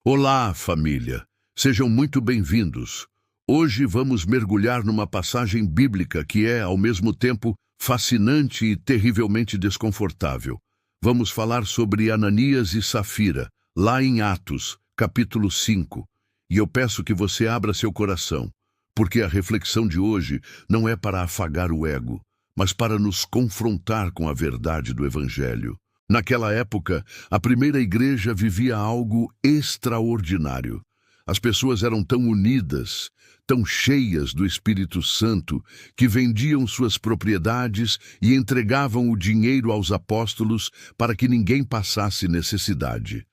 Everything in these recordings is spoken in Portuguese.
Olá, família. Sejam muito bem-vindos. Hoje vamos mergulhar numa passagem bíblica que é, ao mesmo tempo, fascinante e terrivelmente desconfortável. Vamos falar sobre Ananias e Safira, lá em Atos, capítulo 5. E eu peço que você abra seu coração, porque a reflexão de hoje não é para afagar o ego, mas para nos confrontar com a verdade do Evangelho. Naquela época, a primeira igreja vivia algo extraordinário. As pessoas eram tão unidas, tão cheias do Espírito Santo, que vendiam suas propriedades e entregavam o dinheiro aos apóstolos para que ninguém passasse necessidade.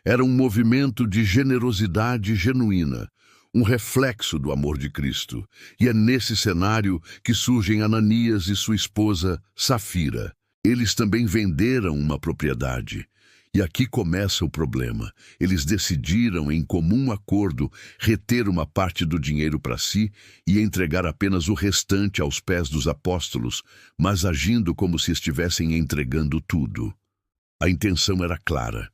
Era um movimento de generosidade genuína, um reflexo do amor de Cristo. E é nesse cenário que surgem Ananias e sua esposa, Safira. Eles também venderam uma propriedade. E aqui começa o problema. Eles decidiram, em comum acordo, reter uma parte do dinheiro para si e entregar apenas o restante aos pés dos apóstolos, mas agindo como se estivessem entregando tudo. A intenção era clara.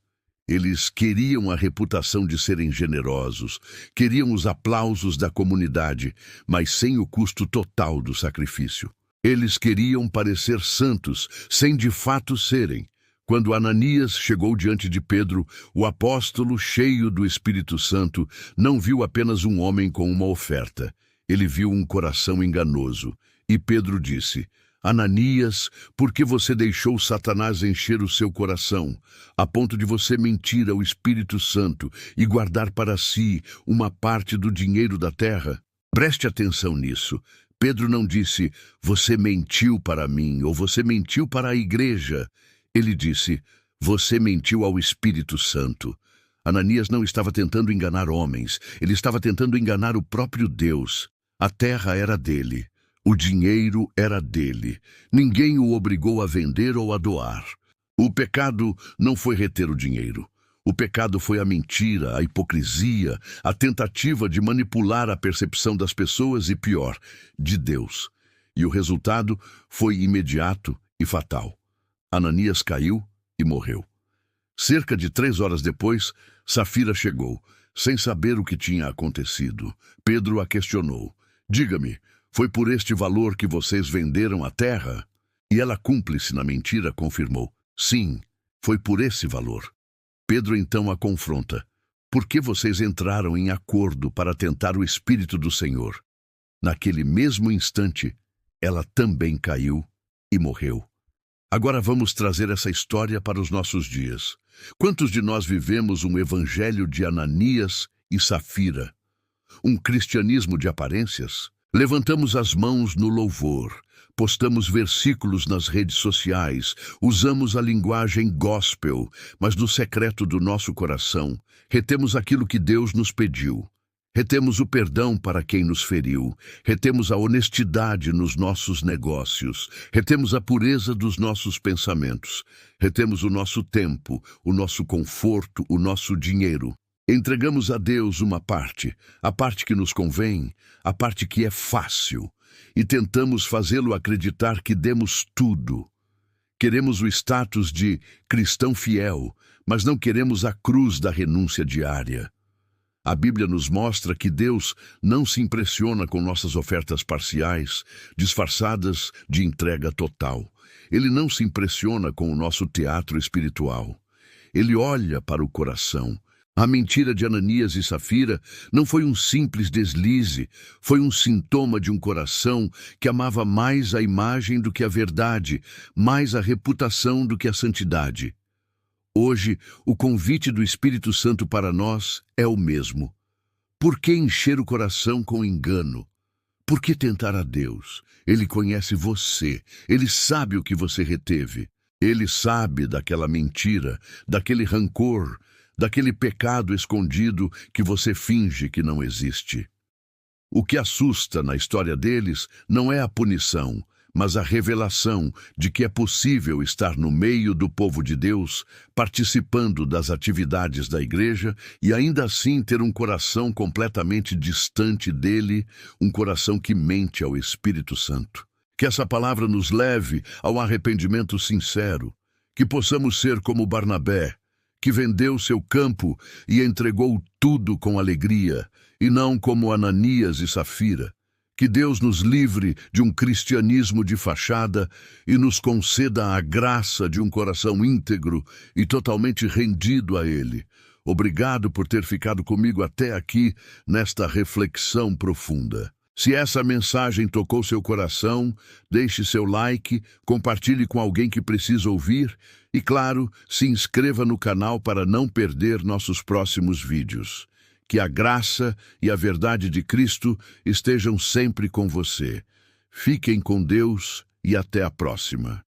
Eles queriam a reputação de serem generosos, queriam os aplausos da comunidade, mas sem o custo total do sacrifício. Eles queriam parecer santos, sem de fato serem. Quando Ananias chegou diante de Pedro, o apóstolo, cheio do Espírito Santo, não viu apenas um homem com uma oferta. Ele viu um coração enganoso. E Pedro disse: Ananias, por que você deixou Satanás encher o seu coração, a ponto de você mentir ao Espírito Santo e guardar para si uma parte do dinheiro da terra? Preste atenção nisso. Pedro não disse, você mentiu para mim, ou você mentiu para a igreja. Ele disse, você mentiu ao Espírito Santo. Ananias não estava tentando enganar homens, ele estava tentando enganar o próprio Deus. A terra era dele, o dinheiro era dele. Ninguém o obrigou a vender ou a doar. O pecado não foi reter o dinheiro. O pecado foi a mentira, a hipocrisia, a tentativa de manipular a percepção das pessoas e, pior, de Deus. E o resultado foi imediato e fatal. Ananias caiu e morreu. Cerca de 3 horas depois, Safira chegou, sem saber o que tinha acontecido. Pedro a questionou. Diga-me, foi por este valor que vocês venderam a terra? E ela, cúmplice na mentira, confirmou. Sim, foi por esse valor. Pedro então a confronta. Por que vocês entraram em acordo para tentar o Espírito do Senhor? Naquele mesmo instante, ela também caiu e morreu. Agora vamos trazer essa história para os nossos dias. Quantos de nós vivemos um evangelho de Ananias e Safira? Um cristianismo de aparências? Levantamos as mãos no louvor, postamos versículos nas redes sociais, usamos a linguagem gospel, mas no secreto do nosso coração, retemos aquilo que Deus nos pediu. Retemos o perdão para quem nos feriu, retemos a honestidade nos nossos negócios, retemos a pureza dos nossos pensamentos, retemos o nosso tempo, o nosso conforto, o nosso dinheiro. Entregamos a Deus uma parte, a parte que nos convém, a parte que é fácil, e tentamos fazê-lo acreditar que demos tudo. Queremos o status de cristão fiel, mas não queremos a cruz da renúncia diária. A Bíblia nos mostra que Deus não se impressiona com nossas ofertas parciais, disfarçadas de entrega total. Ele não se impressiona com o nosso teatro espiritual. Ele olha para o coração. A mentira de Ananias e Safira não foi um simples deslize, foi um sintoma de um coração que amava mais a imagem do que a verdade, mais a reputação do que a santidade. Hoje, o convite do Espírito Santo para nós é o mesmo. Por que encher o coração com engano? Por que tentar a Deus? Ele conhece você, Ele sabe o que você reteve. Ele sabe daquela mentira, daquele rancor, daquele pecado escondido que você finge que não existe. O que assusta na história deles não é a punição, mas a revelação de que é possível estar no meio do povo de Deus, participando das atividades da igreja e ainda assim ter um coração completamente distante dele, um coração que mente ao Espírito Santo. Que essa palavra nos leve ao arrependimento sincero, que possamos ser como Barnabé, que vendeu seu campo e entregou tudo com alegria, e não como Ananias e Safira. Que Deus nos livre de um cristianismo de fachada e nos conceda a graça de um coração íntegro e totalmente rendido a Ele. Obrigado por ter ficado comigo até aqui nesta reflexão profunda. Se essa mensagem tocou seu coração, deixe seu like, compartilhe com alguém que precisa ouvir e, claro, se inscreva no canal para não perder nossos próximos vídeos. Que a graça e a verdade de Cristo estejam sempre com você. Fiquem com Deus e até a próxima.